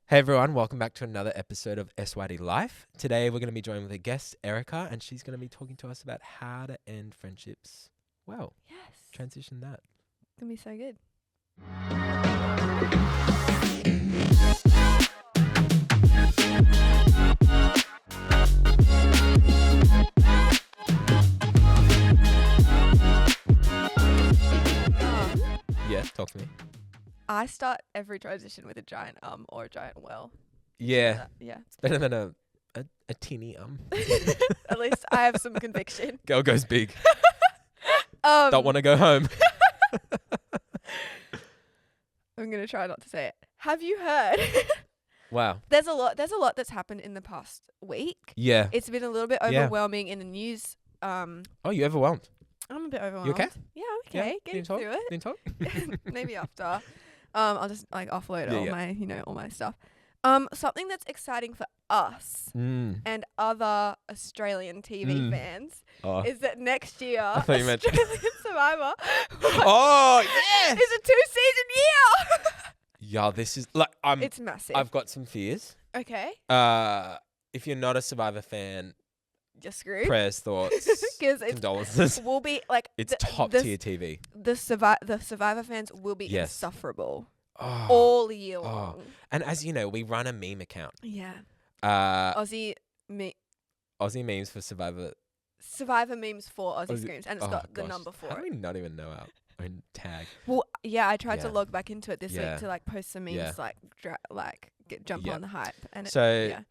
Hey everyone, welcome back to another episode of SYD Life. Today we're going to be joined with a guest, Erica, and she's going to be talking to us about how to end friendships well. Yes. Transition that. It's going to be so good. Yeah, talk to me. I start every transition with a giant or a giant well. Yeah, Yeah. it's better than a tinny At least I have some conviction. Girl goes big. Don't want to go home. I'm going to try not to say it. Have you heard? Wow. There's a lot that's happened in the past week. Yeah. It's been a little bit overwhelming in the news. Oh, you overwhelmed? I'm a bit overwhelmed. You okay? Yeah, I'm okay. Yeah? Getting Can through it. you talk? Maybe after. I'll just offload all my stuff. Something that's exciting for us and other Australian TV fans is that next year Australian Survivor Oh, yes! is a 2-season year. Yeah, this is like It's massive. I've got some fears. Okay. If you're not a Survivor fan, You're screwed. prayers, thoughts, 'Cause condolences. Will be like It's top tier TV. The Survivor fans will be Yes. insufferable Oh. all year long. And as you know, we run a meme account. Yeah. Aussie Aussie memes for Survivor. Survivor memes for Aussie Aussie- Screams, and it's got the number 4. How do we not even know our own tag? Well, yeah, I tried to Yeah. log back into it this Yeah. week to like post some memes, Yeah. jump Yeah. on the hype. And So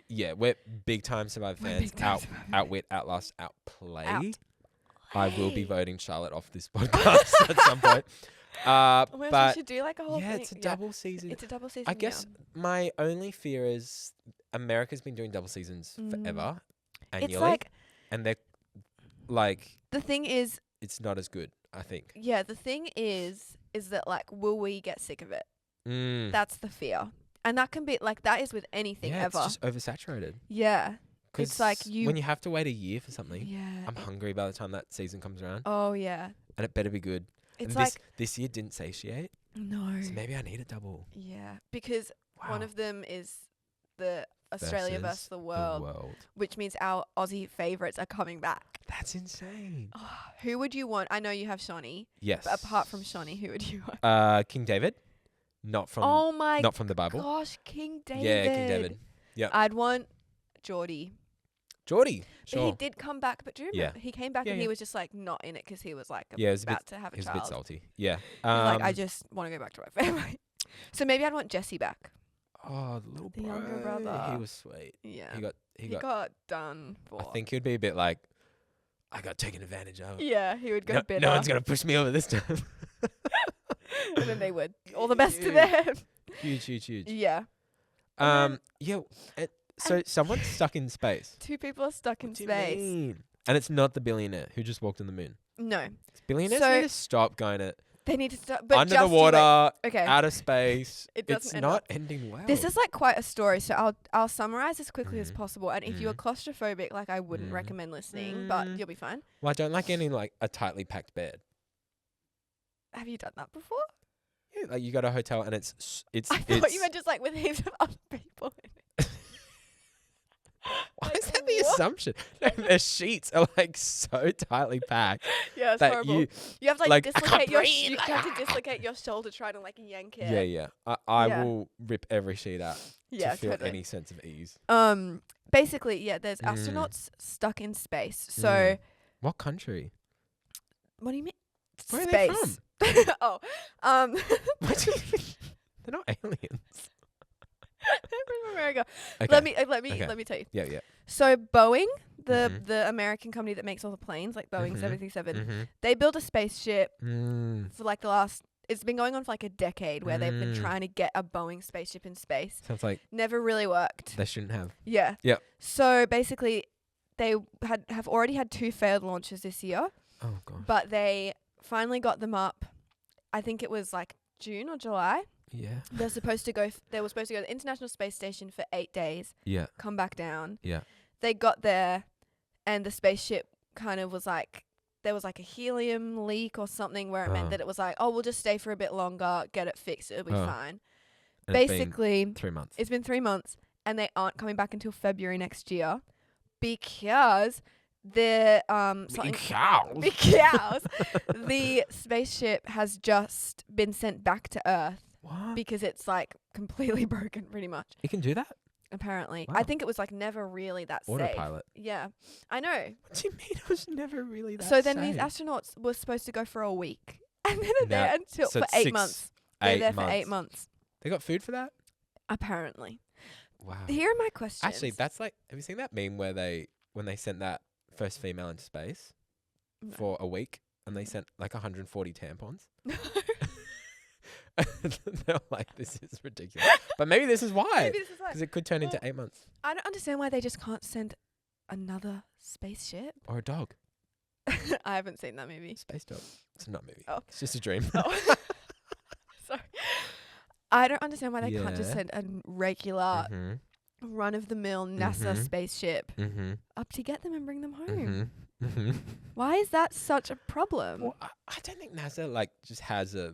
yeah, we're big time Survivor We're fans. big time Survivor Outwit, outlast, outplay. I will be Play. voting Charlotte off this podcast at some point. We But should do like a whole thing. it's a double season. It's a double season. I guess my only fear is America's been doing double seasons forever, annually, It's like and they're like the thing is, it's not as good. I think. the thing is that like, will we get sick of it? That's That's the fear, and that can be like that is with anything It's ever. just oversaturated. Yeah. 'Cause It's like when you have to wait a year for something. Yeah. I'm hungry by the time that season comes around, Oh yeah. and it better be good. It's and like this year didn't satiate, no. so maybe I need a double. Yeah, because Wow. one of them is the Australia versus the The world, which means our Aussie favourites are coming back. That's insane. Who would you want? I know you have Shawnee, Yes. but apart from Shawnee, who would you want? King David, not from Oh my not from the Bible. gosh, King David. Yeah, King David. Yeah. I'd want Geordie. Geordie. But he Sure. did come back, but do you Yeah. remember? He came back Yeah, and yeah. he was just like not in it because he was like Yeah, it was about to have a He was child. a bit salty. Yeah. He was like, I just want to go back to my family. So maybe I'd want Jesse back. Oh, the little The bro. younger brother. He was sweet. Yeah. He He got. got done for. I think he'd be a bit like, I got taken advantage of. Yeah, he would go No, bitter. no one's gonna push me over this time. And then they would. All the best to Huge. them. Huge. Yeah. Yeah. So someone's stuck in space. 2 people are stuck in What do you space. mean? And it's not the billionaire who just walked on the moon. No. Billionaires So- need to stop going to They need to stop. But under just the you wait. water, Okay. out of space. It doesn't It's end not up. ending well. This is like quite a story, so I'll summarize as quickly as Mhm. possible. And if you're Mhm. claustrophobic, like I wouldn't Mm. recommend listening, but Mm. you'll be fine. Well, I don't like getting like a tightly packed bed. Have you done that before? Yeah, like you go to a hotel and it's I thought you meant just like with heaps of other people in it. Why Like, is that the what? assumption? The sheets are like so tightly packed Yeah, it's that horrible. You have to like, I dislocate can't your breathe, you like, have to dislocate your shoulder trying to like yank it. yeah. I Yeah. will rip every sheet out Yeah, to feel totally. any sense of ease. Basically, yeah, there's Mm. astronauts stuck in space. So What country? what do you mean? Where are they Space. Oh, What do you mean? They're not aliens. they're from America. Okay. Let me Okay. let me tell you. Yeah. So Boeing, the Mhm. the American company that makes all the planes, like Boeing Mhm. 737, Mm-hmm. they built a spaceship Mm. for like the last. It's been going on for like a decade where they've been Mm. trying to get a Boeing spaceship in space. Sounds like Never really worked. they shouldn't have. Yeah. Yep. So basically, they have already had 2 failed launches this year, Oh god. but they finally got them up. I think it was like June or July. Yeah. They were supposed to go to the International Space Station for 8 days, Yeah. come back down. Yeah. They got there, and the spaceship kind of was like, there was like a helium leak or something where it meant that it was like, oh, we'll just stay for a bit longer, get it fixed, it'll be fine. And basically, it's been 3 months. It's been 3 months, and they aren't coming back until February next year because the because the spaceship has just been sent back to Earth. What? Because it's like completely broken, pretty much. It can do that? Apparently. Wow. I think it was like never really that safe. Autopilot. Yeah. I know. What do you mean it was never really that So then safe? these astronauts were supposed to go for a week. And then they're there until so for 8 months. They're there for 8 months. They got food for that? Apparently. Wow. Here are my questions. Actually, that's like, have you seen that meme where when they sent that first female into space for a week and they sent like 140 tampons? They're like, this is ridiculous. But maybe this is why. Maybe this is why. Because it could turn into 8 months. I don't understand why they just can't send another spaceship. Or a dog. I haven't seen that movie. Space dog. It's not a movie. Oh. It's just a dream. Oh. Sorry. I don't understand why they can't just send a regular run-of-the-mill NASA spaceship up to get them and bring them home. Why is that such a problem? Well, I don't think NASA like just has a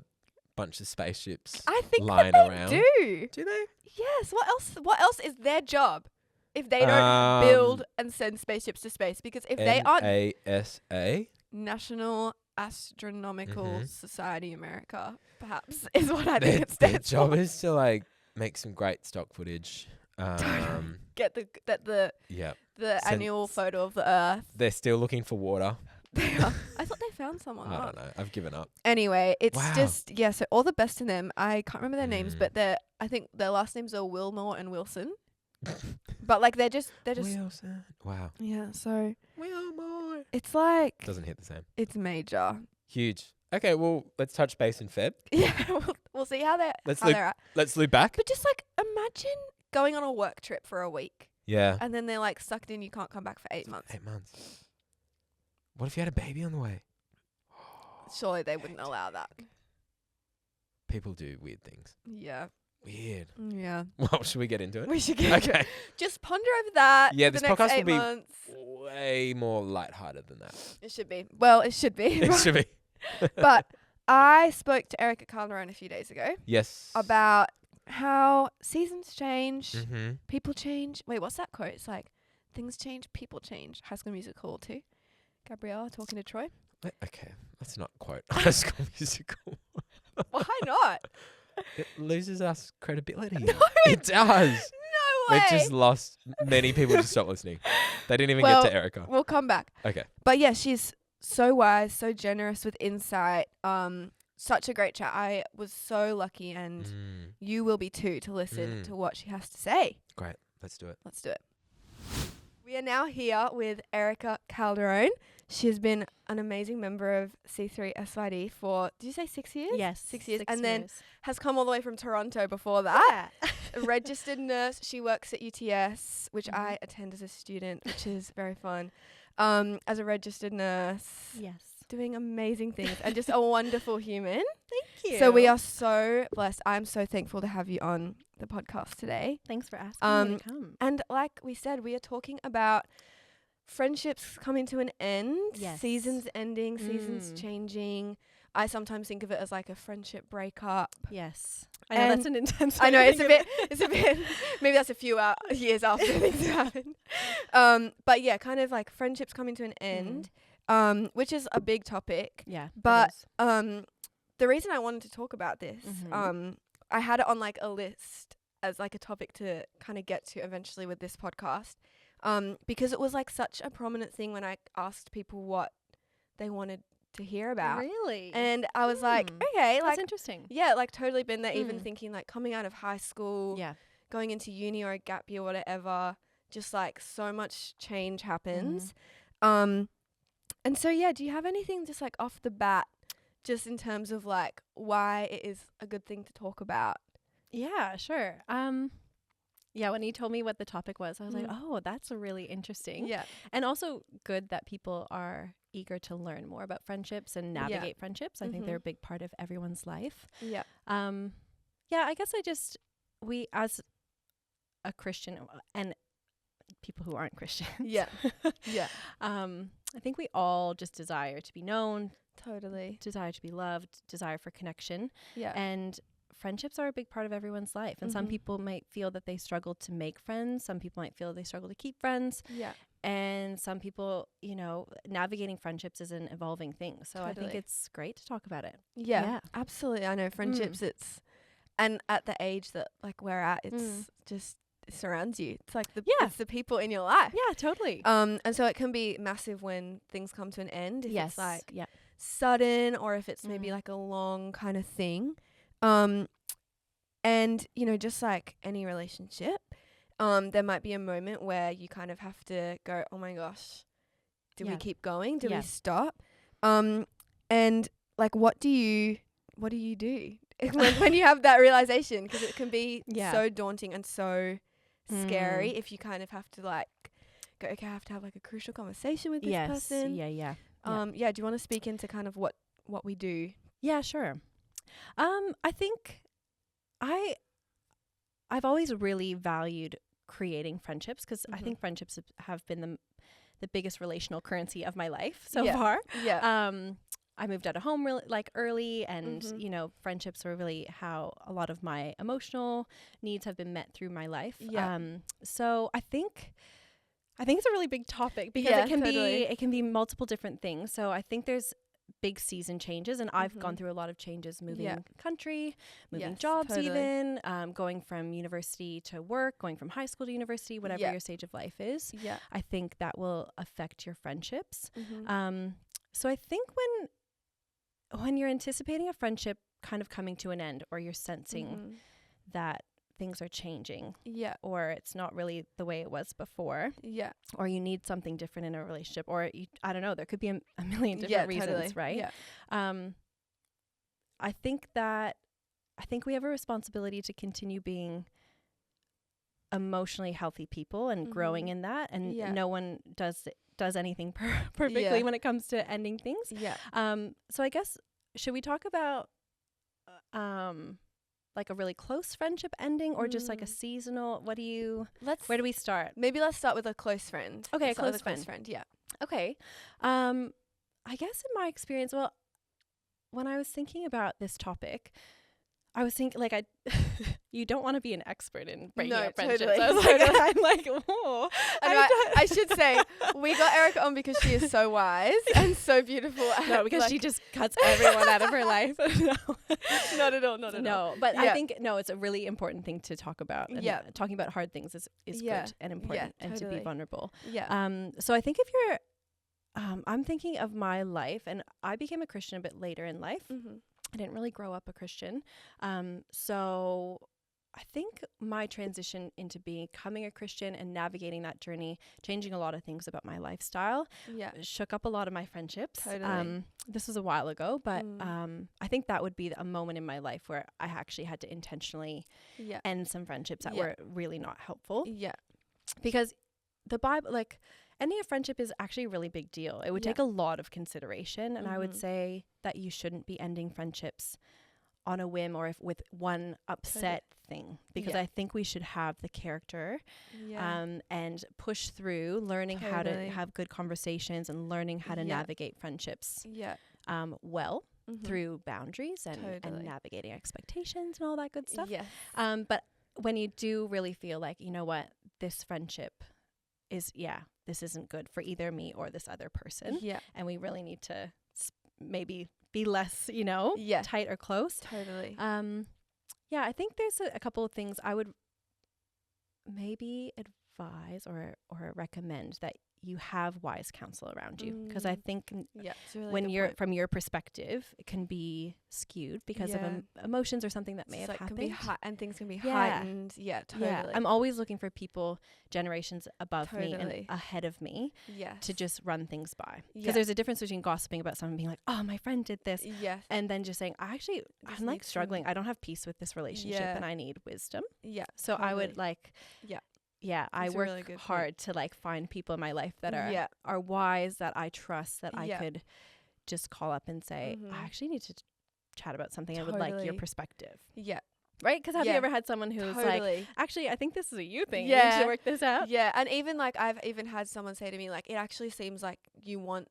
bunch of spaceships I think lying that they around. do they? Yes. What else is their job if they don't build and send spaceships to space? Because if they aren't NASA National Astronomical Society America, perhaps is what I think it their stands job for. is to like make some great stock footage. Get the annual photo of the Earth. They're still looking for water. They are. I thought they found someone. I don't know. I've given up. Anyway, it's Wow. just so all the best to them. I can't remember their names, but I think their last names are Wilmore and Wilson. But like they're just Wilson. Wow. yeah. So Wilmore. it's like Doesn't hit the same. it's major. Huge. Okay, well, let's touch base in Feb. Yeah, we'll see how they're at. Let's loop back. But just like imagine going on a work trip for a week Yeah. and then they're like sucked in. You can't come back for 8 months. 8 months. What if you had a baby on the way? Surely they wouldn't allow that. People do weird things. Yeah. Weird. Yeah. Well, should we get into it? We should get into Okay. it. Just ponder over that. Yeah, for this the next podcast 8 will be months. way more lighthearted than that. It should be. Well, it should be. It should be. But I spoke to Erica Calderone a few days ago Yes. about how seasons change, Mm-hmm. people change. Wait, what's that quote? It's like, things change, people change. High School Musical too. Gabriella talking to Troy. Okay, let's not quote High School Musical. Why not? It loses us credibility. No, It does. No way. They've just lost. Many people just stopped listening. They didn't even Well, get to Erica. We'll come back. Okay. But yeah, she's so wise, so generous with insight. Such a great chat. I was so lucky, and you will be too, to listen to what she has to say. Great. Let's do it. Let's do it. We are now here with Erica Calderone. She has been an amazing member of C3 SYD for, did you say 6 years? Yes. 6 years. 6 and then years. has come all the way from Toronto before that. Yeah. A registered nurse. She works at UTS, which I attend as a student, which is very fun. As a registered nurse. Yes. Doing amazing things and just a wonderful human. Thank you. So we are so blessed. I'm so thankful to have you on the podcast today. Thanks for asking me to come. And like we said, we are talking about friendships coming to an end, Yes. seasons ending, seasons changing. I sometimes think of it as like a friendship breakup. Yes. I know that's an intense I know way to it's a bit, maybe that's a few years after things have happened. But yeah, kind of like friendships coming to an end, which is a big topic. Yeah. But the reason I wanted to talk about this, Mhm. I had it on like a list as like a topic to kind of get to eventually with this podcast, because it was like such a prominent thing when I asked people what they wanted to hear about. Really? And I was like, okay, that's like, interesting. yeah, like totally been there, even thinking like coming out of high school, Yeah. going into uni or a gap year, whatever, just like so much change happens. And so, yeah, do you have anything just like off the bat, just in terms of like why it is a good thing to talk about? Yeah, sure. Yeah, when you told me what the topic was, I was like, oh, that's really interesting. Yeah. And also good that people are eager to learn more about friendships and navigate friendships. I think they're a big part of everyone's life. Yeah. Yeah, I guess we as a Christian and people who aren't Christians. Yeah. Yeah. I think we all just desire to be known, Totally. desire to be loved, desire for connection. Yeah. And friendships are a big part of everyone's life. And some people might feel that they struggle to make friends. Some people might feel they struggle to keep friends. Yeah. And some people, you know, navigating friendships is an evolving thing. So I think it's great to talk about it. Yeah, absolutely. I know friendships, and at the age that like we're at, it's just it surrounds you. It's like it's the people in your life. Yeah, totally. And so it can be massive when things come to an end. If it's like sudden, or if it's maybe like a long kind of thing. And you know, just like any relationship, there might be a moment where you kind of have to go, oh my gosh, do we keep going? Do we stop? And like, what do you do when you have that realization? Because it can be so daunting and so scary if you kind of have to like go, okay, I have to have like a crucial conversation with this person. Do you want to speak into kind of what we do? Yeah, sure. I think I've always really valued creating friendships, because I think friendships have been the biggest relational currency of my life so far. Yeah. I moved out of home really like early, and you know, friendships were really how a lot of my emotional needs have been met through my life. Yeah. So I think it's a really big topic, because it can be multiple different things. So I think there's big season changes, and I've gone through a lot of changes, moving country, moving jobs, even going from university to work, going from high school to university, whatever your stage of life is. Yeah. I think that will affect your friendships. So I think when you're anticipating a friendship kind of coming to an end, or you're sensing that things are changing, or it's not really the way it was before, or you need something different in a relationship, or I don't know, there could be a million different reasons, right? I think we have a responsibility to continue being emotionally healthy people and growing in that, and no one does anything perfectly when it comes to ending things. So I guess, should we talk about like a really close friendship ending, or just like a seasonal? Where do we start? Maybe let's start with a close friend. Okay, a close friend. Yeah. Okay. I guess in my experience, well, when I was thinking about this topic, I was thinking like you don't want to be an expert in breaking up friendships. Totally. I was like, I'm like, whoa. I should say, we got Erica on because she is so wise and so beautiful. No, because she just cuts everyone out of her life. No, not at all. No, but I think it's a really important thing to talk about. And talking about hard things is good and important, and to be vulnerable. So I think if you're, I'm thinking of my life, and I became a Christian a bit later in life. I didn't really grow up a Christian. So I think my transition into becoming a Christian and navigating that journey, changing a lot of things about my lifestyle, shook up a lot of my friendships. Totally. This was a while ago, but I think that would be a moment in my life where I actually had to intentionally end some friendships that were really not helpful. Yeah. Because the Bible, like, ending a friendship is actually a really big deal. It would take a lot of consideration, and I would say that you shouldn't be ending friendships on a whim, or with one upset thing, because I think we should have the character and push through learning how to have good conversations, and learning how to navigate friendships well through boundaries and navigating expectations and all that good stuff. But when you do really feel like, you know what, this friendship is, this isn't good for either me or this other person. And we really need to maybe be less, tight or close. Totally. I think there's a couple of things I would maybe advise or recommend, that you have wise counsel around you, because I think really when you're from your perspective, it can be skewed because of emotions or something that may have happened, and things can be heightened. Totally. I'm always looking for people generations above me and ahead of me to just run things by, because there's a difference between gossiping about someone, being like, oh, my friend did this, and then just saying, I'm like struggling, I don't have peace with this relationship, and I need wisdom. So I would like I work really hard to like find people in my life that are wise, that I trust, that I could just call up and say, I actually need to chat about something. I would like your perspective. Right? Because have you ever had someone who's like, actually, I think this is a you thing. You should work this out. And even like, I've even had someone say to me, like, it actually seems like you want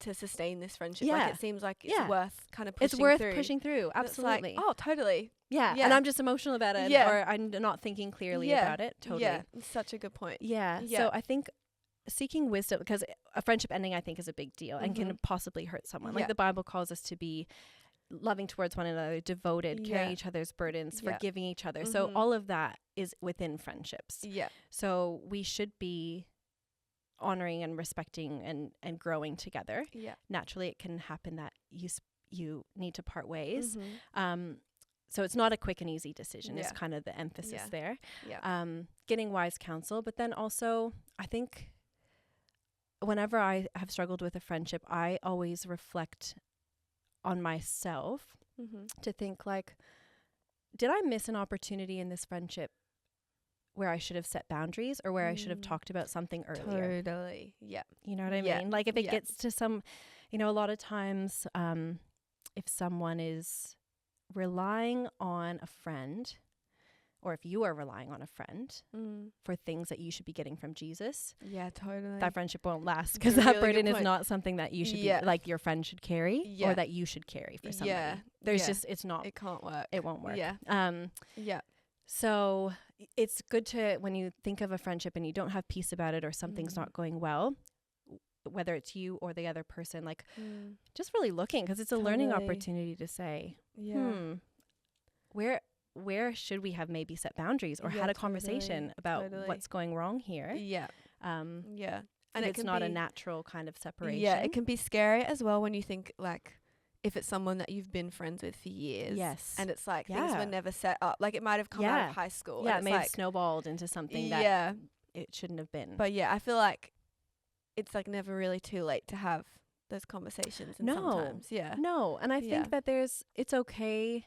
to sustain this friendship. Like it seems like it's worth kind of pushing through. It's worth through. pushing through. Absolutely. Like, oh, totally. Yeah. And I'm just emotional about it, or I'm not thinking clearly about it. Totally. Yeah. It's such a good point. Yeah. So I think seeking wisdom, because a friendship ending, I think, is a big deal and can possibly hurt someone. Like the Bible calls us to be loving towards one another, devoted, carrying each other's burdens, forgiving each other. So all of that is within friendships. Yeah. So we should be honoring and respecting and growing together. Yeah. Naturally, it can happen that you need to part ways. So it's not a quick and easy decision. It's kind of the emphasis there. Yeah. Getting wise counsel, but then also I think whenever I have struggled with a friendship, I always reflect on myself to think like, did I miss an opportunity in this friendship where I should have set boundaries or where I should have talked about something earlier? Totally. Yeah. You know what I mean? Like if it gets to some, a lot of times if someone is relying on a friend, or if you are relying on a friend for things that you should be getting from Jesus, totally, that friendship won't last, because that burden is not something that you should be like your friend should carry or that you should carry for somebody. There's just, it's not, it can't work. It won't work. So it's good to, when you think of a friendship and you don't have peace about it or something's not going well, whether it's you or the other person, like just really looking, because it's a learning opportunity to say, where should we have maybe set boundaries or had a conversation about what's going wrong here? And it's not a natural kind of separation. It can be scary as well when you think like, if it's someone that you've been friends with for years, and it's like things were never set up, like it might have come out of high school, it may have snowballed into something that it shouldn't have been. But I feel like it's like never really too late to have those conversations. And sometimes, and I think that it's okay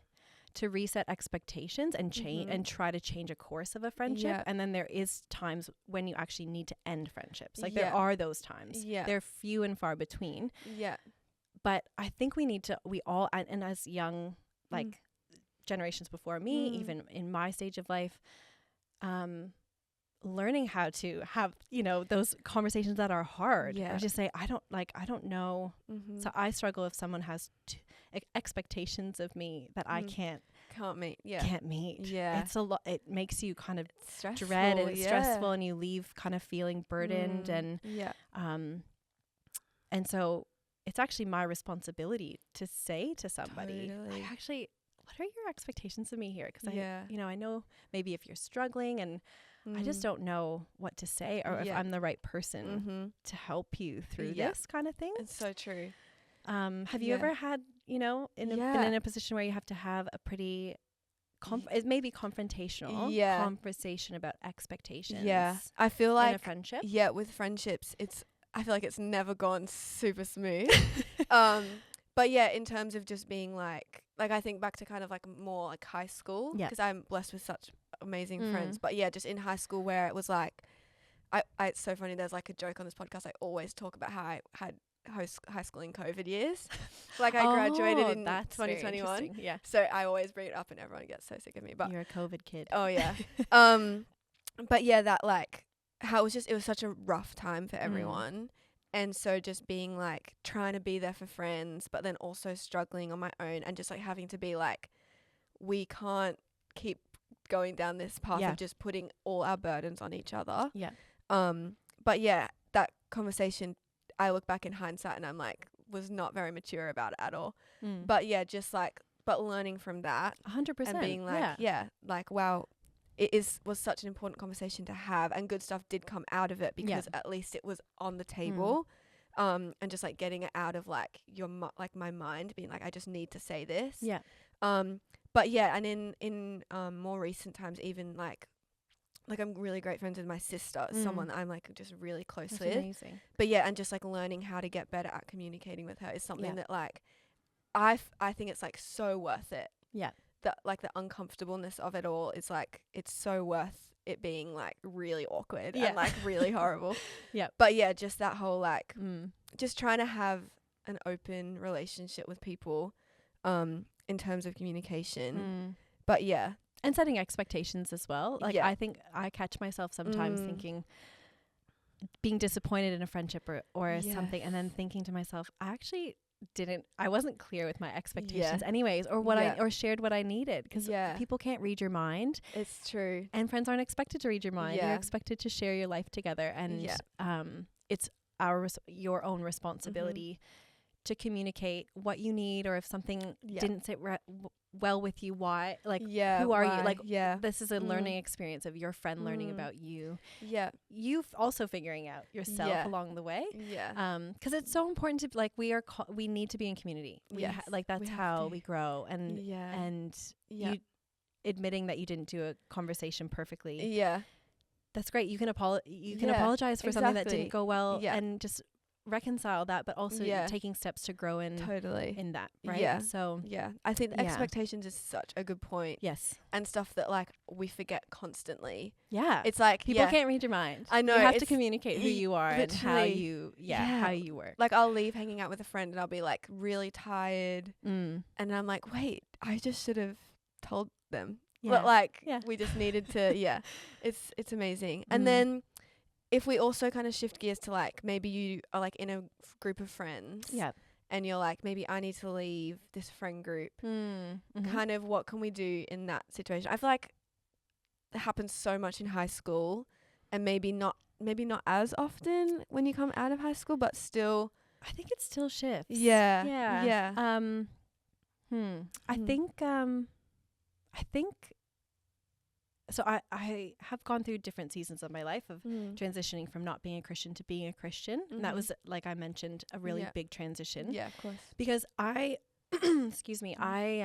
to reset expectations and change and try to change a course of a friendship. And then there is times when you actually need to end friendships. Like there are those times. They're few and far between. But I think we all, and as young, like generations before me, even in my stage of life, learning how to have, those conversations that are hard, or just say, I don't know. So I struggle if someone has expectations of me that I can't meet. It's a lot. It makes you kind of stressful, dread, and it's stressful, and you leave kind of feeling burdened. And so it's actually my responsibility to say to somebody, what are your expectations of me here? Because I know maybe if you're struggling, and I just don't know what to say, or if I'm the right person to help you through this kind of thing. It's so true. Have you ever had, been in a position where you have to have a pretty it may be confrontational conversation about expectations? I feel like in a friendship. With friendships, I feel like it's never gone super smooth. But in terms of just being like I think back to kind of like more like high school, because I'm blessed with such amazing friends. But just in high school, where it was like, it's so funny. There's like a joke on this podcast. I always talk about how I had high school in COVID years. Like I graduated in 2021. Yeah. So I always bring it up, and everyone gets so sick of me. But you're a COVID kid. Oh yeah. But that like how it was such a rough time for everyone. And so just being like trying to be there for friends, but then also struggling on my own, and just like having to be like, we can't keep going down this path of just putting all our burdens on each other. But that conversation, I look back in hindsight and I'm like, was not very mature about it at all. But just like, but learning from that 100% and being like, like, wow, was such an important conversation to have, and good stuff did come out of it, because at least it was on the table. And just like getting it out of like my mind, being like, I just need to say this. But and in more recent times, even like I'm really great friends with my sister, someone that I'm like just really close That's with. amazing. But and just like learning how to get better at communicating with her is something that like I think it's like so worth it. That like the uncomfortableness of it all is like, it's so worth it being like really awkward and like really horrible. But just that whole like just trying to have an open relationship with people in terms of communication. But and setting expectations as well. Like I think I catch myself sometimes thinking, being disappointed in a friendship or something, and then thinking to myself, I wasn't clear with my expectations anyways, or or shared what I needed, because people can't read your mind. It's true. And friends aren't expected to read your mind. You're expected to share your life together, and it's your own responsibility to communicate what you need, or if something didn't sit well with you, why, who are you, this is a learning experience of your friend learning about you, you also figuring out yourself along the way, because it's so important to we need to be in community. That's how we grow, and you admitting that you didn't do a conversation perfectly, that's great. You can apologize for something that didn't go well, and just reconcile that, but also taking steps to grow in that, right? So I think the expectations is such a good point. Yes. And stuff that we forget constantly. It's like people can't read your mind. I know, you have to communicate who you are and how you how you work. I'll leave hanging out with a friend and I'll be really tired, and I'm like, wait, I just should have told them, but we just needed to it's amazing. And then if we also kind of shift gears to maybe you are in a group of friends, and you're maybe I need to leave this friend group, kind of what can we do in that situation? I feel like it happens so much in high school, and maybe not as often when you come out of high school, but still I think it still shifts. I think so I have gone through different seasons of my life of transitioning from not being a Christian to being a Christian. And that was, like I mentioned, a really big transition. Yeah, of course. Because I, excuse me, I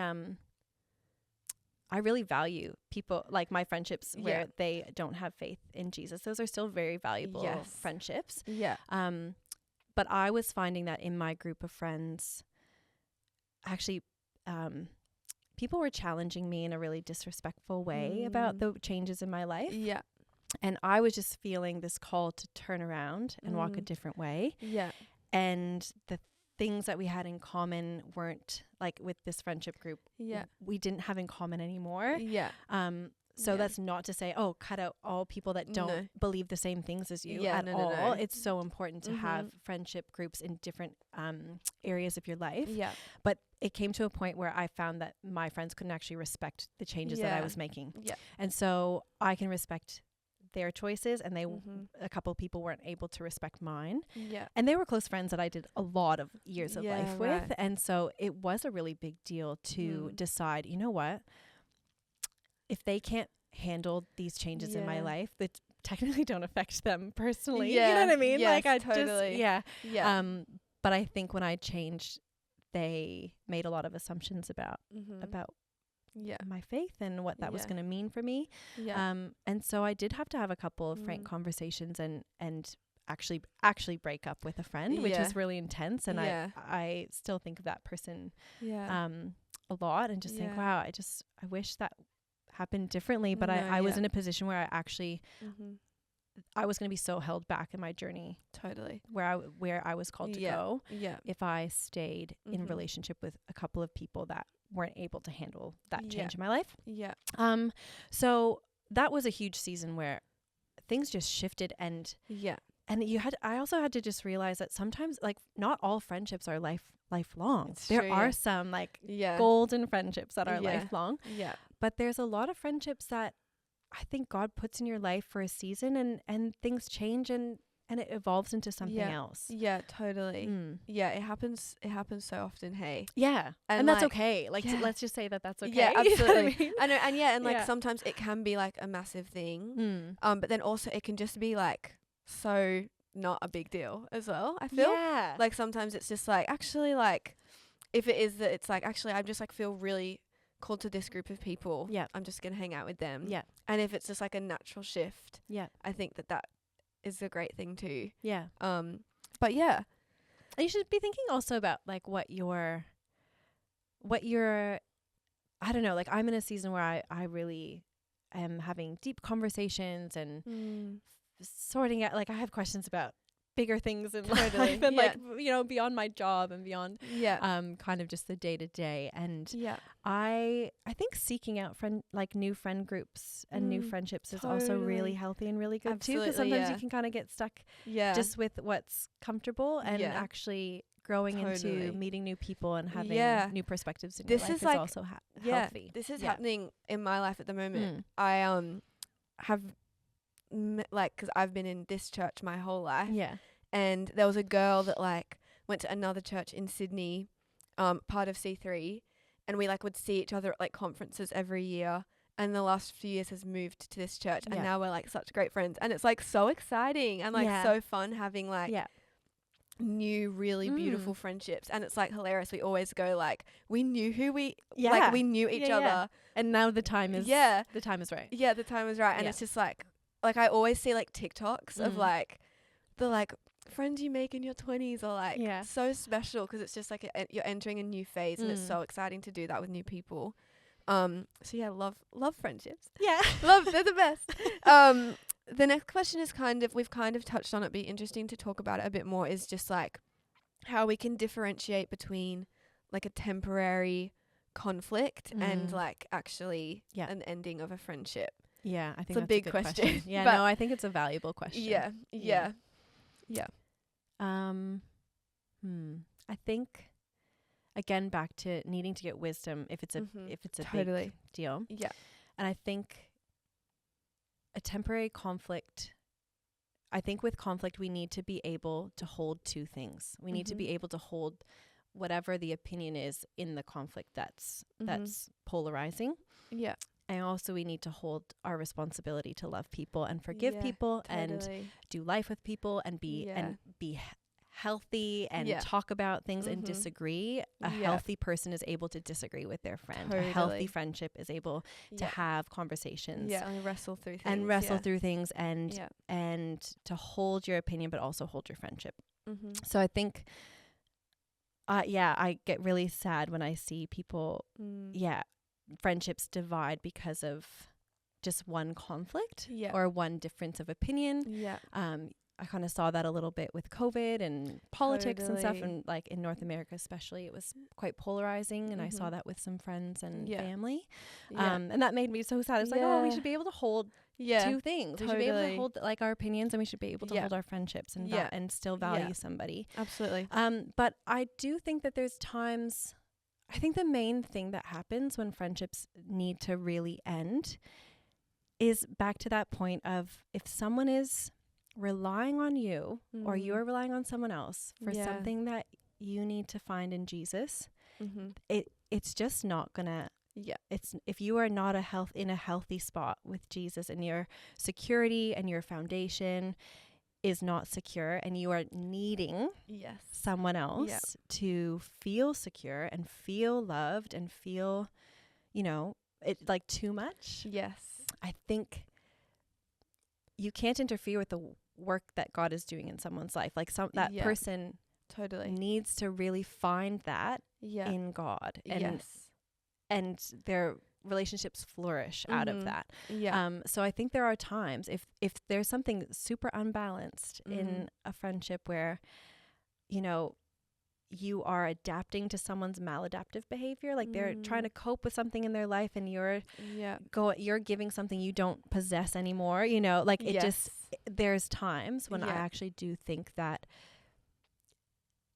really value people, my friendships where they don't have faith in Jesus. Those are still very valuable friendships. Yeah. But I was finding that in my group of friends, actually, people were challenging me in a really disrespectful way about the changes in my life. Yeah. And I was just feeling this call to turn around and walk a different way. Yeah. And the things that we had in common weren't with this friendship group. Yeah. We didn't have in common anymore. Yeah. So that's not to say, cut out all people that don't believe the same things as you at all. No. It's so important to have friendship groups in different areas of your life. Yeah. But it came to a point where I found that my friends couldn't actually respect the changes that I was making. Yeah. And so I can respect their choices, and a couple of people weren't able to respect mine. Yeah. And they were close friends that I did a lot of years of life with. And so it was a really big deal to decide, you know what? If they can't handle these changes in my life that technically don't affect them personally, you know what I mean? Yes, I totally. But I think when I changed, they made a lot of assumptions about my faith and what that was going to mean for me. Yeah. And so I did have to have a couple of frank conversations and actually break up with a friend, which was really intense. And I still think of that person a lot, and just think, wow, I wish that happened differently, but I was in a position where I actually I was going to be so held back in my journey, totally, where I was called to go if I stayed in relationship with a couple of people that weren't able to handle that change in my life. So that was a huge season where things just shifted, and I also had to just realize that sometimes not all friendships are lifelong. There are some golden friendships that are lifelong. Yeah. But there's a lot of friendships that I think God puts in your life for a season, and things change and it evolves into something else. Yeah, totally. Yeah, it happens so often, hey. Yeah. And that's okay. Let's just say that that's okay. Yeah, absolutely. I know, and sometimes it can be a massive thing. But then also it can just be so not a big deal as well, I feel. Yeah. Sometimes it's just actually if it is that it's actually I just feel really called to this group of people. Yeah. I'm just gonna hang out with them. Yeah. And if it's just a natural shift, I think that is a great thing too. Yeah. But yeah. And you should be thinking also about what your I don't know, I'm in a season where I really am having deep conversations and sorting out, I have questions about bigger things in life and like, you know, beyond my job and beyond kind of just the day to day. And I think seeking out new friend groups and new friendships is also really healthy and really good too, because sometimes you can kind of get stuck just with what's comfortable, and actually growing into meeting new people and having new perspectives in your life is like, also healthy. This is happening in my life at the moment. I have like, because I've been in this church my whole life, and there was a girl that like went to another church in Sydney, part of C3, and we like would see each other at like conferences every year, and the last few years has moved to this church, and now we're like such great friends, and it's like so exciting and like so fun having like new really beautiful friendships. And it's like hilarious, we always go like, we knew who we like, we knew each other, and now the time is right. The time is right. And it's just like I always see like TikToks of like the like friends you make in your 20s are like so special, because it's just like you're entering a new phase, and it's so exciting to do that with new people. So yeah, love friendships. They're the best. The next question is we've kind of touched on it, be interesting to talk about it a bit more, is just like how we can differentiate between like a temporary conflict and like actually an ending of a friendship. Yeah, I think it's a big question. Yeah, no, I think it's a valuable question. Yeah. I think again back to needing to get wisdom if it's a big deal. Yeah. And I think a temporary conflict, I think with conflict we need to be able to hold two things. We need to be able to hold whatever the opinion is in the conflict that's polarizing. Yeah. And also we need to hold our responsibility to love people and forgive people and do life with people and be healthy and talk about things and disagree. A healthy person is able to disagree with their friend. A healthy friendship is able to have conversations and wrestle through things and to hold your opinion but also hold your friendship. So I think I get really sad when I see people friendships divide because of just one conflict or one difference of opinion. I kind of saw that a little bit with COVID and politics and stuff, and like in North America especially, it was quite polarizing, and I saw that with some friends and family, and that made me so sad. It's like, oh, we should be able to hold two things. We should be able to hold like our opinions, and we should be able to hold our friendships and and still value somebody. Absolutely. But I do think that there's times, I think the main thing that happens when friendships need to really end is back to that point of, if someone is relying on you or you're relying on someone else for something that you need to find in Jesus, it's just not gonna it's, if you are not in a healthy spot with Jesus, and your security and your foundation is not secure, and you are needing someone else to feel secure and feel loved and feel, you know, it like too much. I think you can't interfere with the work that God is doing in someone's life. Like that person needs to really find that in God, and their relationships flourish out of that. So I think there are times if there's something super unbalanced in a friendship where, you know, you are adapting to someone's maladaptive behavior, like they're trying to cope with something in their life, and you're giving something you don't possess anymore, you know, like it just, there's times when I actually do think that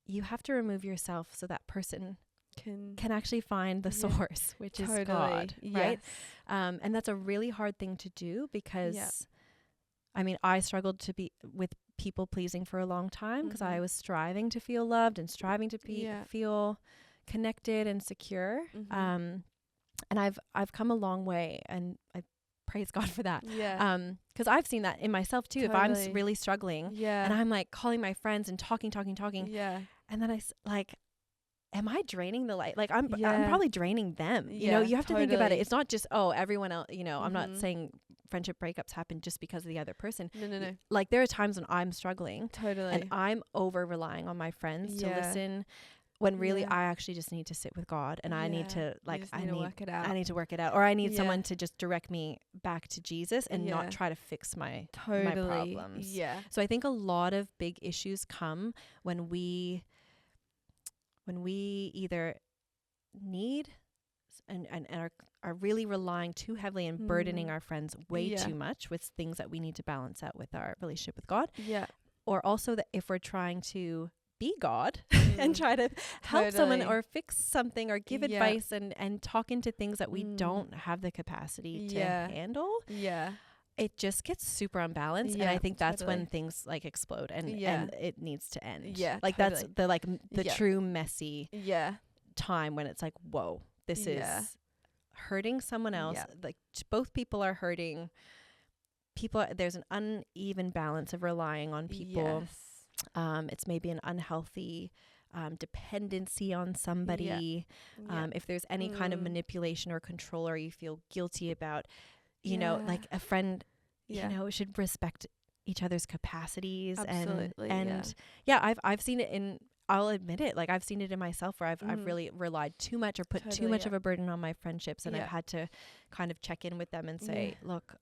you have to remove yourself so that person can actually find the source, which is God, right? And that's a really hard thing to do, because I mean, I struggled to be with people pleasing for a long time, because I was striving to feel loved and striving to feel connected and secure. And I've come a long way, and I praise God for that. Because I've seen that in myself too. If I'm really struggling and I'm like calling my friends and talking, and then am I draining the light? Like I'm probably draining them. You know, you have to think about it. It's not just, everyone else, you know, I'm not saying friendship breakups happen just because of the other person. No. Like there are times when I'm struggling and I'm over relying on my friends to listen, when really I actually just need to sit with God, and I need to work it out, or I need someone to just direct me back to Jesus and not try to fix my problems. Yeah. So I think a lot of big issues come when we either need and are really relying too heavily and burdening our friends way too much with things that we need to balance out with our relationship with God. Yeah. Or also that if we're trying to be God and try to help someone or fix something or give advice and talk into things that we don't have the capacity to handle. Yeah. It just gets super unbalanced. And I think that's when things like explode and it needs to end. Yeah. Like that's the true messy time when it's like, whoa, this is hurting someone else. Like both people are hurting. There's an uneven balance of relying on people. It's maybe an unhealthy dependency on somebody. If there's any kind of manipulation or control, or you feel guilty about, you know, like a friend, you know, should respect each other's capacities. Absolutely, and I've seen it I'll admit it. Like I've seen it in myself where I've really relied too much or put too much of a burden on my friendships, and I've had to kind of check in with them and say, look,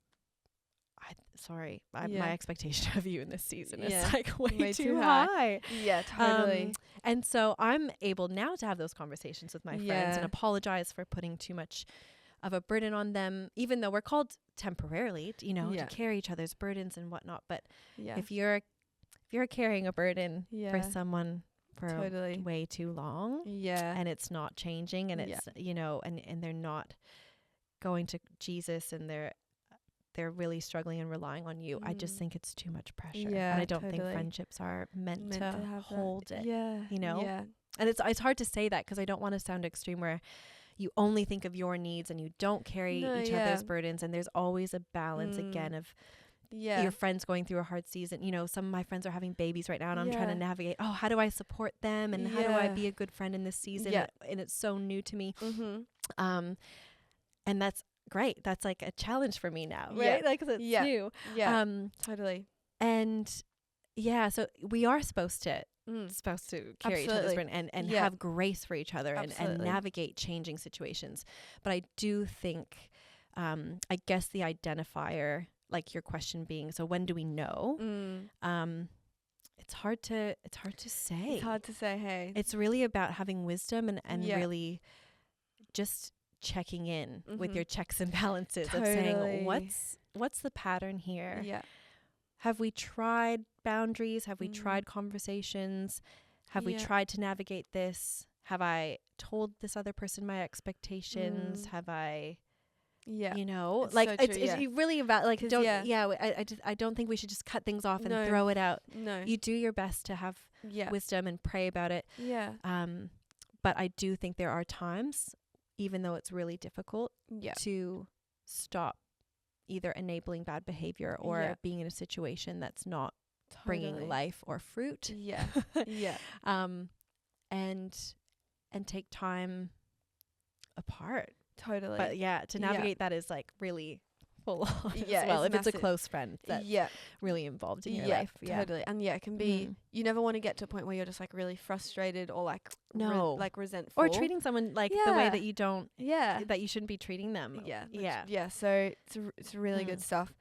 my expectation of you in this season is like way too high. Yeah, totally. And so I'm able now to have those conversations with my friends and apologize for putting too much of a burden on them, even though we're called temporarily, you know, to carry each other's burdens and whatnot. But if you're carrying a burden for someone for way too long, and it's not changing, and it's you know, and they're not going to Jesus, and they're really struggling and relying on you, I just think it's too much pressure. And I don't think friendships are meant to hold it. You know? And it's hard to say that because I don't want to sound extreme where you only think of your needs and you don't carry each other's burdens. And there's always a balance again of your friends going through a hard season. You know, some of my friends are having babies right now, and I'm trying to navigate, how do I support them, and how do I be a good friend in this season? And it's so new to me. And that's great. That's like a challenge for me now, right? Like, 'cause it's new. Totally. And so we are supposed to carry each other's burden and have grace for each other and navigate changing situations. But I do think, I guess the identifier, like your question being, so when do we know? It's hard to say. It's hard to say, hey. It's really about having wisdom and really just checking in with your checks and balances of saying, what's the pattern here? Have we tried boundaries? Have we tried conversations? Have we tried to navigate this? Have I told this other person my expectations? Have I, you know, it's like so it's really about like, I don't think we should just cut things off and throw it out. No, you do your best to have wisdom and pray about it. But I do think there are times, even though it's really difficult, to stop either enabling bad behavior or being in a situation that's not bringing life or fruit. And take time apart. Totally. But to navigate that is like really full on as well. If massive. It's a close friend that's really involved in your life. Totally. And it can be, you never want to get to a point where you're just like really frustrated or like resentful. Or treating someone like the way that you don't, that you shouldn't be treating them. So it's really good stuff.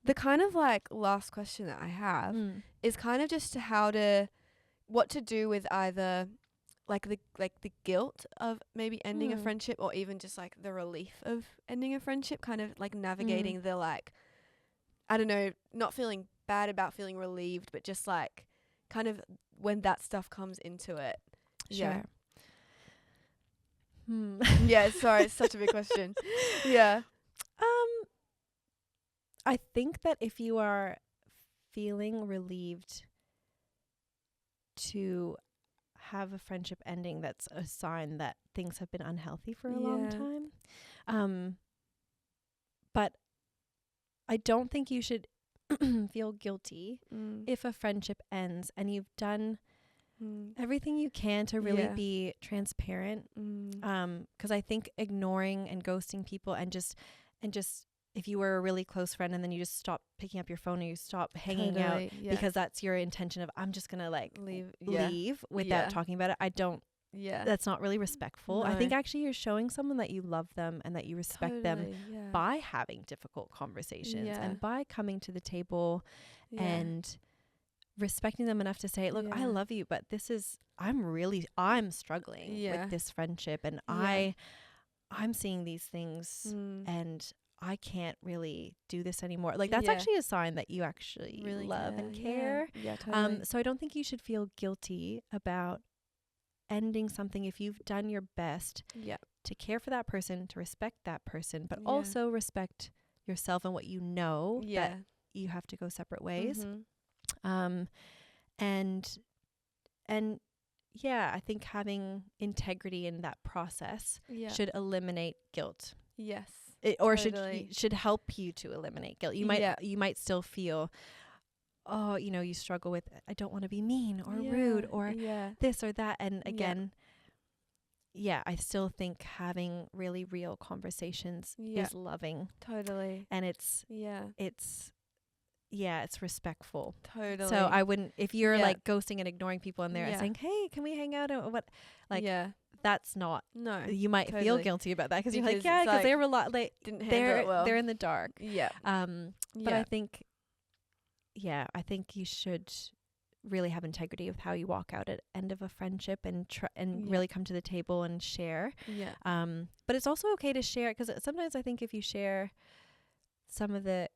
The kind of like last question that I have is kind of just what to do with either like the guilt of maybe ending a friendship, or even just like the relief of ending a friendship, kind of like navigating the like, I don't know, not feeling bad about feeling relieved, but just like kind of when that stuff comes into it. Sure. Sorry, it's such a big question. I think that if you are feeling relieved to have a friendship ending, that's a sign that things have been unhealthy for a long time. But I don't think you should feel guilty if a friendship ends and you've done everything you can to really be transparent. 'Cause I think ignoring and ghosting people and just if you were a really close friend and then you just stop picking up your phone or you stop hanging out because that's your intention of, I'm just going to like leave without talking about it. I don't that's not really respectful. I think actually you're showing someone that you love them and that you respect them by having difficult conversations and by coming to the table and respecting them enough to say, look, I love you, but I'm struggling with this friendship, and I'm seeing these things and I can't really do this anymore. Like that's actually a sign that you actually really love and care. Yeah, totally. So I don't think you should feel guilty about ending something if you've done your best to care for that person, to respect that person, but also respect yourself and what you know that you have to go separate ways. And I think having integrity in that process should eliminate guilt. Yes. Or should help you to eliminate guilt. You might still feel, oh, you struggle with, I don't want to be mean or rude or this or that. And again, I still think having really real conversations is loving. Totally. And it's respectful. Totally. So I wouldn't, if you're like ghosting and ignoring people and they're saying, hey, can we hang out? That's not, you might feel guilty about that because you're like, because they were didn't handle it well. They're in the dark. But I think you should really have integrity with how you walk out at end of a friendship and really come to the table and share. But it's also okay to share, because sometimes I think if you share some of the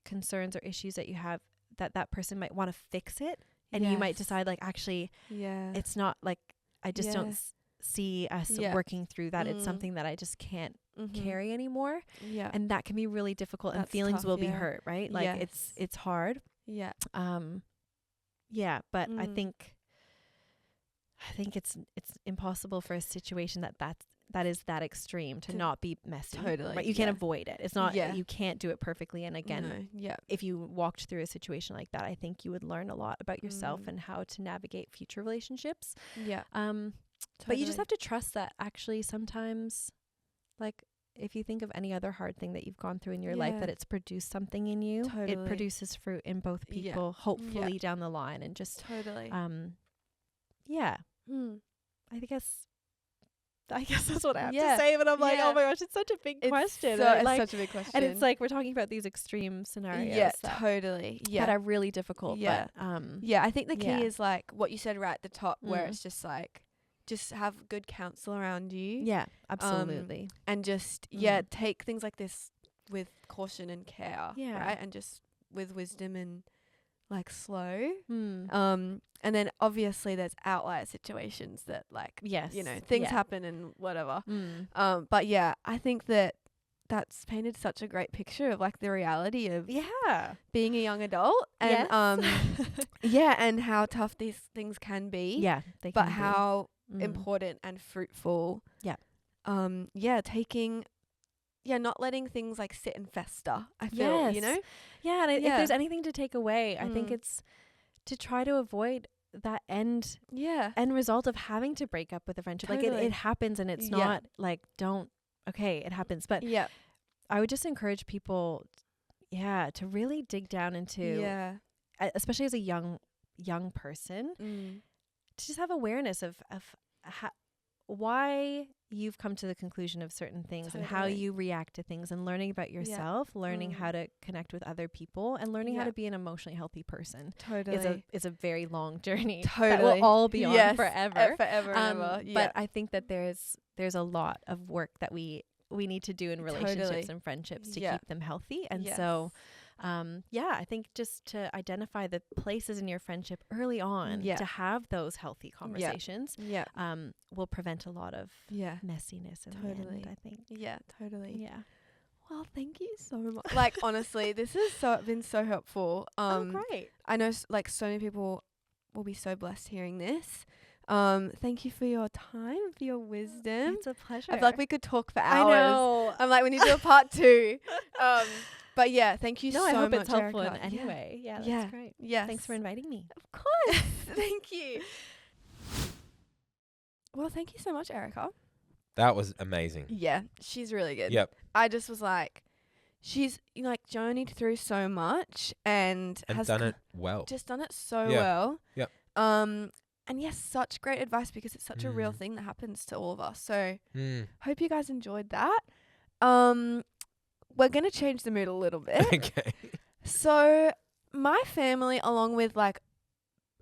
concerns or issues that you have, that person might want to fix it, and you might decide like, actually, it's not like, I just don't see us working through that. It's something that I just can't carry anymore. And that can be really difficult. That's and feelings tough, will be hurt, right? Like it's hard. But I think it's impossible for a situation that is that extreme to not be messy. Totally. Right? You can't avoid it. It's not, you can't do it perfectly. And again, if you walked through a situation like that, I think you would learn a lot about yourself and how to navigate future relationships. But you just have to trust that actually sometimes, like, if you think of any other hard thing that you've gone through in your life, that it's produced something in you. It produces fruit in both people, hopefully down the line. And just, I guess that's what I have to say, but I'm like, oh my gosh, it's such a big question. It's such a big question. And it's like, we're talking about these extreme scenarios. That are really difficult. But, I think the key is like what you said right at the top, where it's just like, just have good counsel around you. Yeah, absolutely. And just, take things like this with caution and care. Right. And just with wisdom and like slow. And then obviously there's outlier situations that like, things happen and whatever. But I think that's painted such a great picture of like the reality of being a young adult and and how tough these things can be. They can be. How important and fruitful. Taking not letting things like sit and fester, I feel, you know? And if there's anything to take away, I think it's to try to avoid that end result of having to break up with a friendship. Totally. Like it happens, and it's not like, it happens. But I would just encourage people, to really dig down into, especially as a young person, to just have awareness of why you've come to the conclusion of certain things and how you react to things, and learning about yourself, learning how to connect with other people, and learning how to be an emotionally healthy person. Is a very long journey that will all be on forever. But I think that there's a lot of work that we need to do in relationships and friendships to keep them healthy. And so I think just to identify the places in your friendship early on to have those healthy conversations will prevent a lot of messiness in the end, I think. Well, thank you so much. Like, honestly, this has been so helpful. Great. I know like so many people will be so blessed hearing this. Thank you for your time, for your wisdom. It's a pleasure. I feel like we could talk for hours. I know. I'm like, we need to do a part 2. But thank you so much. I hope it's helpful Erica. Anyway. That's great. Thanks for inviting me. Of course. Thank you. Well, thank you so much, Erica. That was amazing. Yeah, she's really good. Yep. I just was like, she's like journeyed through so much and has done it well. Just done it so well. Yep. And yes, such great advice because it's such a real thing that happens to all of us. So hope you guys enjoyed that. We're going to change the mood a little bit. Okay. So my family, along with like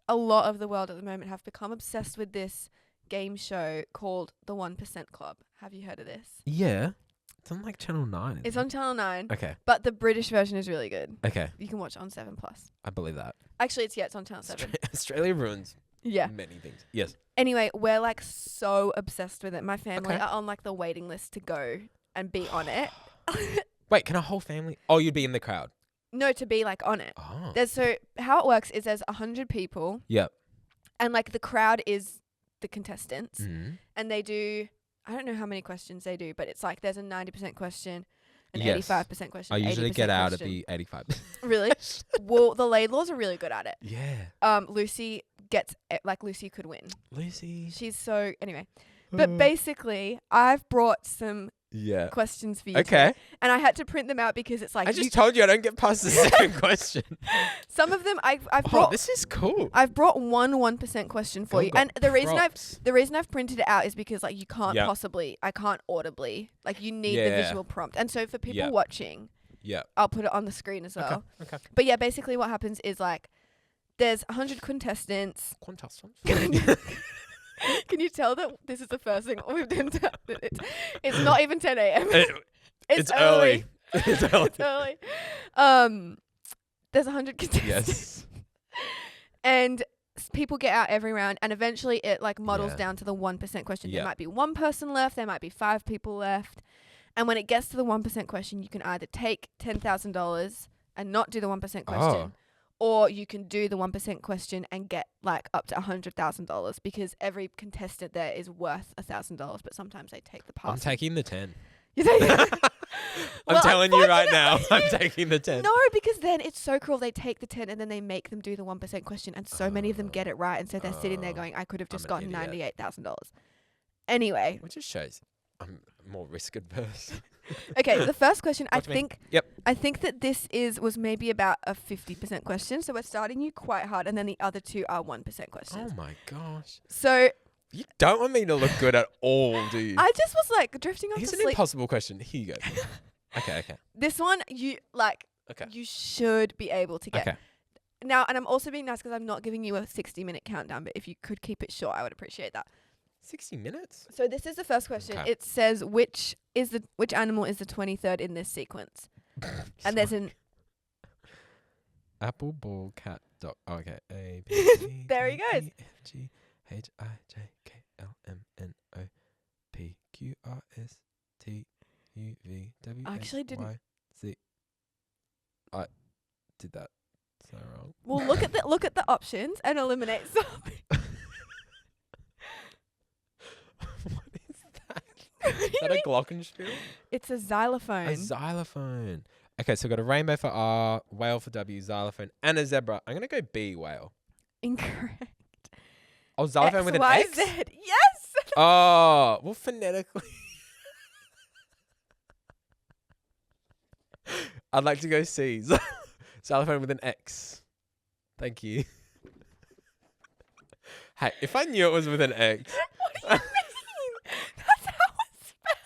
a lot of the world at the moment, have become obsessed with this game show called The 1% Club. Have you heard of this? Yeah. It's on like Channel 9. It's on Channel 9. Okay. But the British version is really good. Okay. You can watch it on 7 Plus. I believe that. Actually, it's on Channel 7. Australia ruins Yeah. many things. Yes. Anyway, we're like so obsessed with it. My family are on like the waiting list to go and be on it. Wait, can a whole family? Oh, you'd be in the crowd. No, to be like on it. Oh. So how it works is there's 100 people. Yep. And like the crowd is the contestants. Mm. And they do, I don't know how many questions they do, but it's like there's a 90% question, an Yes. 85% question. I usually get out at question. the 85. Really? Well, the Laidlaws are really good at it. Yeah. Lucy gets it, like Lucy could win. Lucy. She's so, anyway. But basically, I've brought some questions for you. Okay. Today, and I had to print them out because it's like I just told you I don't get past the second question. Some of them I've brought. This is cool. I've brought 1% question for you, and the reason I've printed it out is because like you can't possibly, I can't audibly, like you need the visual prompt, and so for people watching, I'll put it on the screen as well. Okay. But yeah, basically what happens is like there's 100 contestants. Can you tell that this is the first thing we've done? It's not even 10 a.m. It's early. It's early. It's early. There's 100 contestants. Yes. And people get out every round, and eventually it like muddles down to the 1% question. There might be one person left. There might be 5 people left. And when it gets to the 1% question, you can either take $10,000 and not do the 1% question. Or you can do the 1% question and get like up to $100,000 because every contestant there is worth $1,000, but sometimes they take the pass. I'm taking the 10. You take I'm telling you right now, I'm taking the 10. No, because then it's so cruel. They take the 10 and then they make them do the 1% question, and so many of them get it right, and so they're sitting there going, I could have just gotten $98,000. Anyway. Which just shows I'm more risk adverse. Okay, the first question, I think that this was maybe about a 50% question. So we're starting you quite hard, and then the other 2 are 1% questions. Oh my gosh. So you don't want me to look good at all, do you? I just was like drifting off to sleep. Here's an impossible question. Here you go. Okay. This one you should be able to get. Okay. Now, and I'm also being nice because I'm not giving you a 60-minute countdown, but if you could keep it short, I would appreciate that. 60 minutes? So this is the first question. Okay. It says which animal is the 23rd in this sequence? And there's an apple, ball, cat, dog. Oh, okay. A, B, C, there D, he goes. E, F, G, H, I, J, K, L, M, N, O, P, Q, R, S, T, U, V, W, I actually didn't. Y, Z. I did that so wrong. Well, look at the options and eliminate something. What is that? Is that a glockenspiel? It's a xylophone. A xylophone. Okay, so we've got a rainbow for R, whale for W, xylophone, and a zebra. I'm going to go B, whale. Incorrect. Oh, xylophone with an X? Z. Yes! Oh, well, phonetically. I'd like to go C. Xylophone with an X. Thank you. Hey, if I knew it was with an X. What do you mean? That's how it's spelled.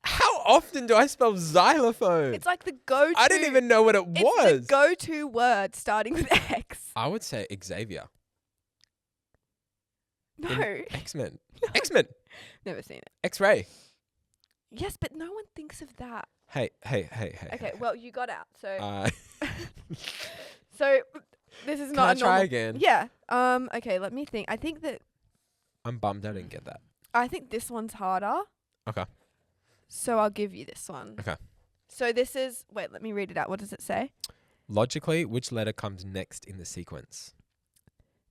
How often do I spell xylophone? It's like the go-to. I didn't even know what it was. It's the go-to word starting with X. I would say Xavier. No. X-Men. No. X-Men. Never seen it. X-ray. Yes, but no one thinks of that. Hey. Okay, well, you got out, so... So this is can not I a normal... try again? Yeah. Okay, let me think. I think that... I'm bummed I didn't get that. I think this one's harder. Okay. So I'll give you this one. Okay. So this is... Wait, let me read it out. What does it say? Logically, which letter comes next in the sequence?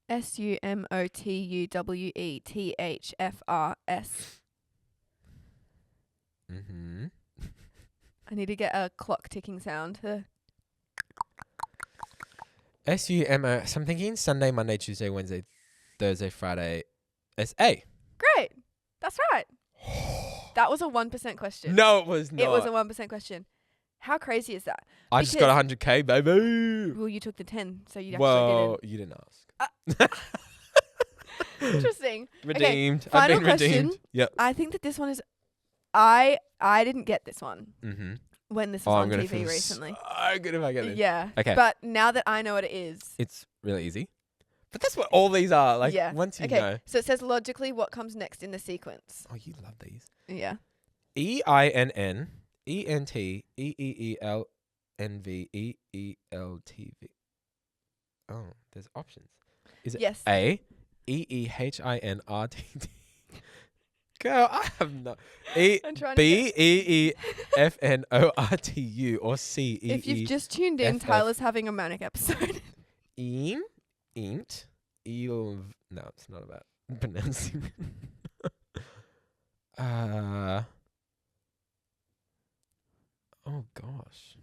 SUMOTUWETHFRS. Mm-hmm. I need to get a clock ticking sound. SUMO. So I'm thinking Sunday, Monday, Tuesday, Wednesday, Thursday, Friday. SA. Great. That's right. That was a 1% question. No, it was not. It was a 1% question. How crazy is that? I just got 100K, baby. Well, you took the 10, so you actually didn't. Well, you didn't ask. Interesting. Redeemed. Okay, final I've been question. redeemed. Yep. I think that this one is. I didn't get this one Mm-hmm. when this was on I'm gonna TV feel recently. so good if I get it. Yeah. Okay. But now that I know what it is. It's really easy. But that's what all these are. Like, yeah. once you okay. know. So it says logically what comes next in the sequence. Oh, you love these. Yeah. EINN, ENT, EEEL, NV, EELTV. Oh, there's options. Is it yes. A, EEHINRTT? Girl, I have no. B, EEFNORTU, or C, EE. If you've just tuned in, Tyler's having a manic episode. Int, eel. No, it's not about pronouncing. Oh gosh.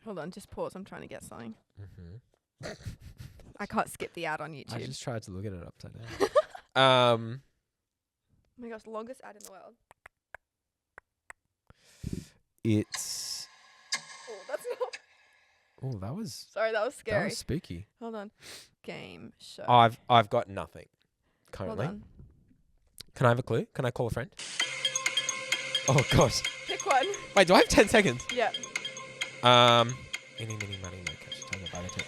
Hold on, just pause. I'm trying to get something. Mm-hmm. I can't skip the ad on YouTube. I just tried to look at it upside down. Oh my gosh, longest ad in the world. It's. Oh, that's not. Oh, that was. Sorry, that was scary. That was spooky. Hold on. Game show. I've got nothing currently. Hold on. Can I have a clue? Can I call a friend? Oh gosh. Pick one. Wait, do I have 10 seconds? Yeah. Eeny, meeny, money, no catch.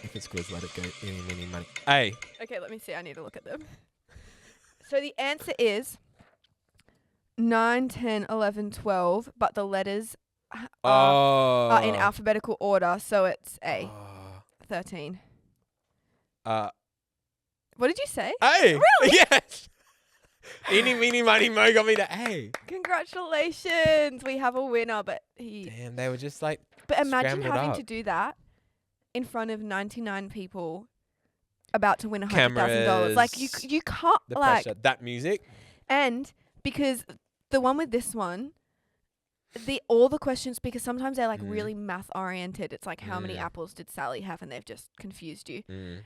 If it's good, let it go. Eeny, meeny, money. A. Okay, let me see. I need to look at them. So the answer is 9, 10, 11, 12, but the letters are in alphabetical order, so it's A. 13. What did you say? A. Really? Yes. Eeny, meeny, money, mo got me to A. Congratulations. We have a winner, but he... Damn, they were just like... But imagine scrambled having up. to do that in front of 99 people about to win $100,000. Like, you can't, the like... pressure. That music. And because the one with this one... all the questions, because sometimes they're like really math oriented. It's like, how many apples did Sally have? And they've just confused you.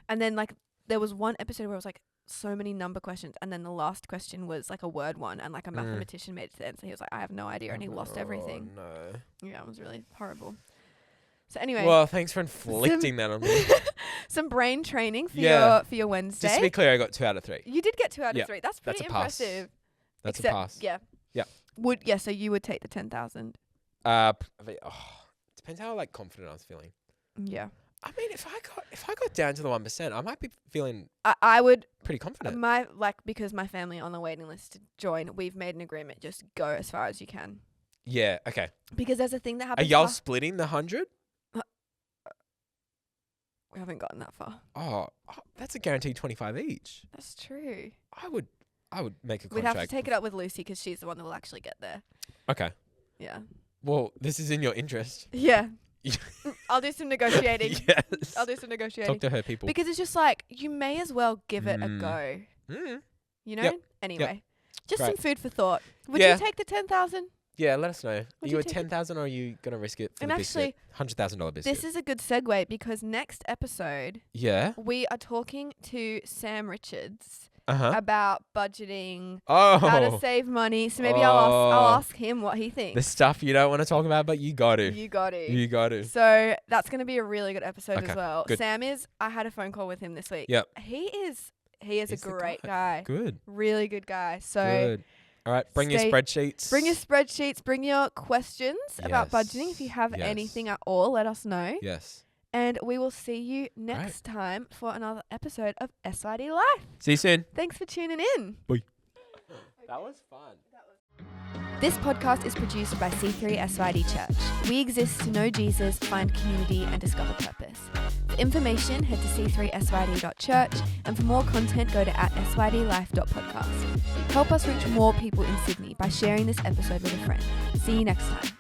And then like there was one episode where it was like so many number questions, and then the last question was like a word one, and like a mathematician made it to the end. So he was like, I have no idea, and he lost everything. No. Yeah, it was really horrible. So anyway, well, thanks for inflicting that on me. some brain training for your Wednesday. Just to be clear, I got 2 out of 3. You did get 2 out of 3. That's pretty impressive. That's a pass. Yeah. Yeah. So you would take the 10,000. Depends how like confident I was feeling. Yeah. I mean, if I got down to the 1%, I might be feeling I would pretty confident. Because my family are on the waiting list to join, we've made an agreement, just go as far as you can. Yeah, okay. Because there's a thing that happens. Are y'all splitting the 100? We haven't gotten that far. Oh, that's a guaranteed 25 each. That's true. I would make a contract. We'd have to take it up with Lucy because she's the one that will actually get there. Okay. Yeah. Well, this is in your interest. Yeah. I'll do some negotiating. Yes. I'll do some negotiating. Talk to her people. Because it's just like, you may as well give it a go. You know? Yep. Anyway. Just Great. some food for thought. Would you take the 10,000? Yeah, let us know. Are Would you you at take 10,000 or are you going to risk it for And the actually, biscuit? $100,000 biscuit. This is a good segue because next episode, we are talking to Sam Richards about budgeting, how to save money. So maybe I'll ask him what he thinks. The stuff you don't want to talk about, but you got to. You got to. You got to. So that's going to be a really good episode as well. Good. Sam I had a phone call with him this week. Yep. He's a great guy. Good. Really good guy. So good. All right, bring your spreadsheets. Bring your spreadsheets. Bring your questions about budgeting. If you have anything at all, let us know. Yes. And we will see you next time for another episode of SYD Life. See you soon. Thanks for tuning in. Bye. That was fun. This podcast is produced by C3 SYD Church. We exist to know Jesus, find community, and discover purpose. For information, head to c3syd.church, and for more content, go to @sydlife.podcast. Help us reach more people in Sydney by sharing this episode with a friend. See you next time.